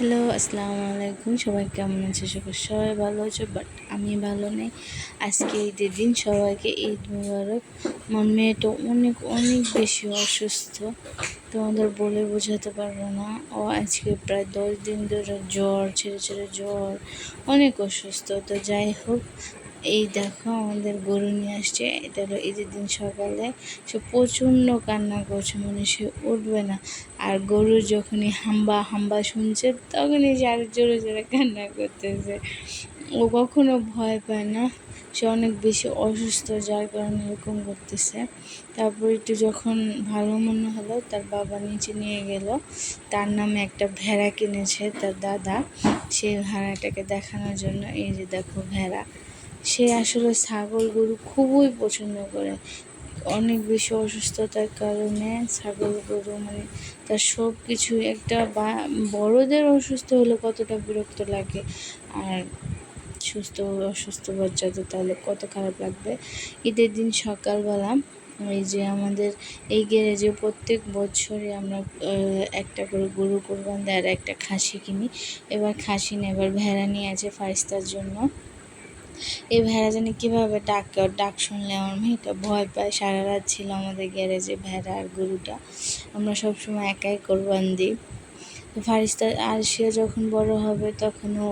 Hello, আসসালামু আলাইকুম। সবাই কেমন আছে? সবাই ভালো আছে, বাট আমি ভালো নেই। আজকে ঈদের দিন, সবাইকে ঈদ মুবারক। আমার মেয়েটা অনেক অনেক বেশি অসুস্থ, তোমাদের বলে বোঝাতে পারবো না। ও আজকে প্রায় 10 দিন ধরে জ্বর, ছেড়ে ছেড়ে জ্বর, অনেক অসুস্থ। তো যাই হোক, এই দেখো আমাদের গরু নিয়ে আসছে। এটা হলো ঈদের দিন সকালে। সে প্রচণ্ড কান্না করছে, মানে সে উঠবে না। আর গরু যখনই হাম্বা হাম্বা শুনছে, তখনই সে আর জোরে জোরে কান্না করতেছে। ও কখনো ভয় পায় না, সে অনেক বেশি অসুস্থ, যার কারণে এরকম করতেছে। তারপর একটু যখন ভালো মনে হলো, তার বাবা নিচে নিয়ে গেল। তার নামে একটা ভেড়া কিনেছে তার দাদা, সেই ভেড়াটাকে দেখানোর জন্য। এই যে দেখো ভেড়া, সে আসলে ছাগল গরু খুবই পছন্দ করে। অনেক বেশি অসুস্থতার কারণে ছাগল গরু মানে তার সব কিছু একটা বড়দের অসুস্থ হলে কতটা বিরক্ত লাগে, আর অসুস্থ বাচ্চাদের তাহলে কত খারাপ লাগবে। ঈদের দিন সকালবেলা এই যে আমাদের এই গ্যারেজে প্রত্যেক বছরই আমরা একটা করে গরু কোরবান দেয় আর একটা খাসি কিনি। এবার খাসি না, এবার ভেড়া নিয়ে আছে ফারিস্তার জন্য। এই ভেড়া জানি কীভাবে ডাকে, ওর ডাক শুনলে আমার মেয়েটা ভয় পায়। সারা রাত ছিল আমাদের গ্যারেজে ভেড়া আর গরুটা। আমরা সবসময় একাই কোরবান দিই। তো ফারিস্তা আর সে যখন বড় হবে তখনও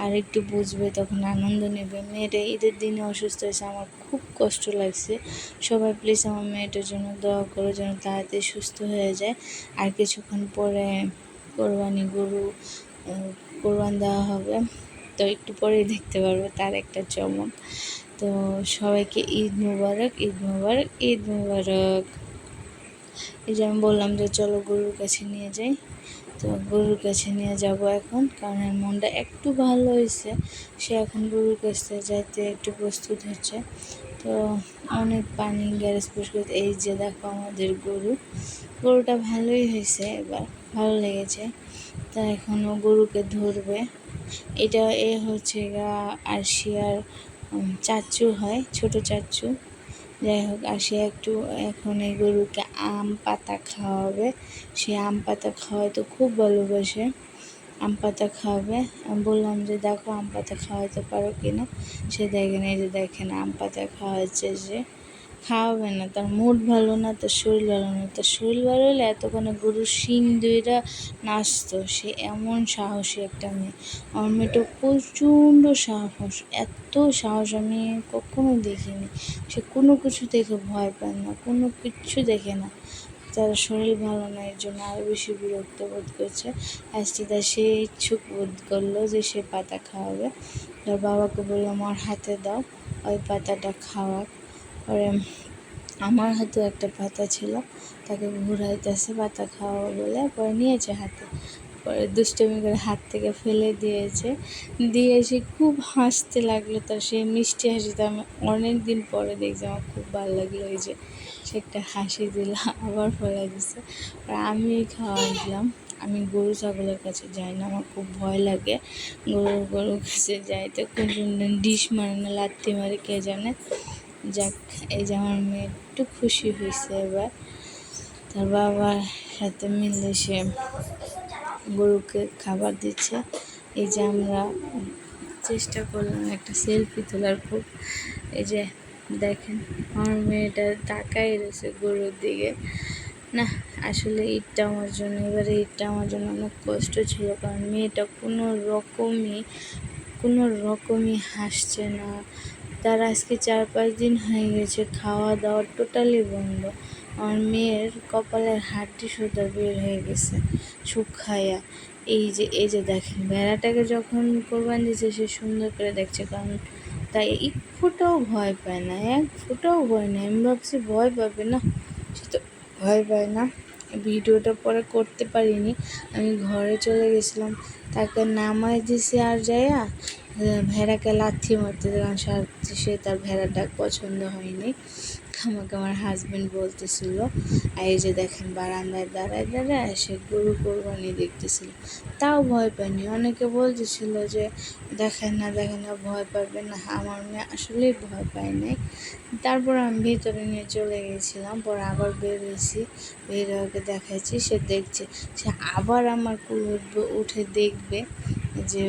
আর একটু বুঝবে, তখন আনন্দ নেবে। মেয়েটা ঈদের দিনে অসুস্থ হয়েছে, আমার খুব কষ্ট লাগছে। সবাই প্লিজ আমার মেয়েটার জন্য দোয়া করো যেন তাড়াতাড়ি সুস্থ হয়ে যায়। আর কিছুক্ষণ পরে গরু কোরবান দেওয়া হবে, তো একটু পরেই দেখতে পারবো তার একটা চমক। তো সবাইকে ঈদ মুবারক, ঈদ মুবারক, ঈদ মুবারক। এই যে আমি বললাম যে চলো গরুর কাছে নিয়ে যাই, তো গরুর কাছে নিয়ে যাব এখন, কারণ এর মনটা একটু ভালো হয়েছে। সে এখন গরুর কাছে যাইতে একটু প্রস্তুত হচ্ছে। তো অনেক পানি গ্যারেজ পরিষ্কার। এই যে দেখো আমাদের গরুটা ভালোই হয়েছে, এবার ভালো লেগেছে। তা এখনও গরুকে ধরবে। এটা হচ্ছে আরশিয়ার চাচু হয়, ছোট চাচু। যাই হোক, সে একটু এখন এই গরুকে আম পাতা খাওয়াবে। সে আম পাতা খাওয়াতে খুব ভালোবাসে, আম পাতা খাওয়াবে। আমি বললাম যে দেখো আম পাতা খাওয়াতে পারো কিনা। সে দেখেন, এই যে দেখেন আম পাতা খাওয়াচ্ছে। যে খাওয়াবে না, তার মুড ভালো না, তার শরীর ভালো না। তার শরীর ভালো হলে এতক্ষণে গরুর শিং দুইটা নাচতো। সে এমন সাহসী একটা মেয়ে। আমার মেয়েটা প্রচণ্ড সাহস, এত সাহস আমি কখনো দেখিনি। সে কোনো কিছু দেখে ভয় পায় না, কোনো কিচ্ছু দেখে না। তার শরীর ভালো না, এর জন্য আরও বেশি বিরক্ত বোধ করছে। আজকে সে ইচ্ছুক বোধ করলো যে সে পাতা খাওয়াবে। তার বাবাকে বললাম আমার হাতে দাও, ওই পাতাটা খাওয়াক। পরে আমার হাতেও একটা পাতা ছিল, তাকে ঘুরাইতেছে পাতা খাওয়া বলে, পরে নিয়েছে হাতে। পরে দুষ্টমি করে হাত থেকে ফেলে দিয়েছে, দিয়ে সে খুব হাসতে লাগলো। তার সেই মিষ্টি হাসিটা আমি অনেক দিন পরে দেখছি, আমার খুব ভালো লাগলো। ওই যে সে একটা হাসি দিল, আবার ফেলে দিছে। আর আমি খাওয়া দিলাম। আমি গরু ছাগলের কাছে যাই না, আমার খুব ভয় লাগে। গরুর কাছে যাইতে কোন ডিশ মারে না লাত্তি মারে কে জানে। যাক, এই যে আমার মেয়ে একটু খুশি হয়েছে এবার। তার বাবার সাথে মিলে সে গরুকে খাবার দিচ্ছে। এই যে আমরা চেষ্টা করলাম একটা সেলফি তোলার, খুব এই যে দেখেন আমার মেয়েটা তাকাই রয়েছে গরুর দিকে। না, আসলে ঈদটা আমার জন্য, এবারে ঈদটা আমার জন্য অনেক কষ্ট ছিল, কারণ মেয়েটা কোনো রকমই হাসছে না। তার আজকে 4-5 দিন হয়ে গেছে খাওয়া দাওয়া টোটালি বন্ধ। আমার মেয়ের কপালের হাড্ডি সুদ্ধা বের হয়ে গেছে শুকায়া। এই যে দেখেন ভেড়াটাকে যখন কোরবান দিয়েছে সে সুন্দর করে দেখছে, কারণ তাই এক ফোঁটাও ভয় পায় না, এক ফোঁটাও ভয় নেই। আমি ভাবছি ভয় পাবে না, সে তো ভয় পায় না। ভিডিওটা পরে করতে পারিনি, আমি ঘরে চলে গেছিলাম। তাকে নামাই দিছি আর যাইয়া ভেড়াকে লাথি মারতে, কারণ সে তার ভেড়াটা পছন্দ হয়নি। আমাকে আমার হাজবেন্ড বলতেছিল, আর এই যে দেখেন বারান্দায় দাঁড়ায় দাঁড়ায় সে গরু কোরবানি দেখতেছিল, তাও ভয় পায়নি। অনেকে বলতেছিল যে দেখেন না ভয় পাবে না, আমার মেয়ে আসলেই ভয় পায় নাই। তারপর আমি ভিতরে নিয়ে চলে গেছিলাম, পরে আবার বের হয়েছি, বের হয়ে দেখাইছি, সে দেখছে, সে আবার আমার কুল উঠবে, উঠে দেখবে যে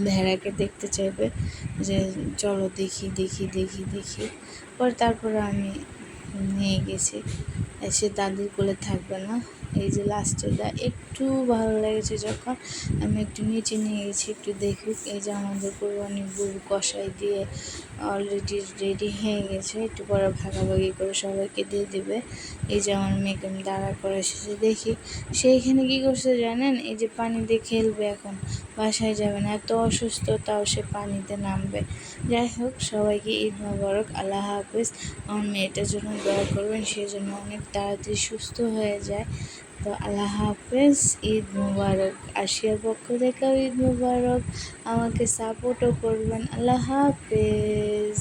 ভেড়াকে দেখতে চাইবে, যে চলো দেখি দেখি দেখি দেখি। পরে তারপরে আমি নিয়ে গেছি, সে দাদির কোলে থাকবে না। এই যে লাস্টে একটু ভালো লেগেছে যখন আমি একটু নিচে নিয়ে গেছি একটু দেখুক। এই যে আমাদের কোরবানি গরু কষাই দিয়ে অলরেডি রেডি হয়ে গেছে, একটু পরে ভাগাভাগি করে সবাইকে দিয়ে দেবে। এই যে আমার মেয়েকে আমি দাঁড়া করে এসেছে, দেখি সে এখানে কী করছে জানেন, এই যে পানি দিয়ে খেলবে, এখন বাসায় যাবে না, এত অসুস্থ তাও সে পানিতে নামবে। যাই হোক, সবাইকে ঈদ মোবারক, আল্লাহ হাফেজ। আমার মেয়েটার জন্য দোয়া করবেন, সেই জন্য অনেক তাড়াতাড়ি সুস্থ হয়ে যায়। তো আল্লাহ হাফেজ, ঈদ মোবারক। আশিয়ার পক্ষ থেকেও ঈদ মোবারক, আমাকে সাপোর্টও করবেন। আল্লাহ হাফেজ।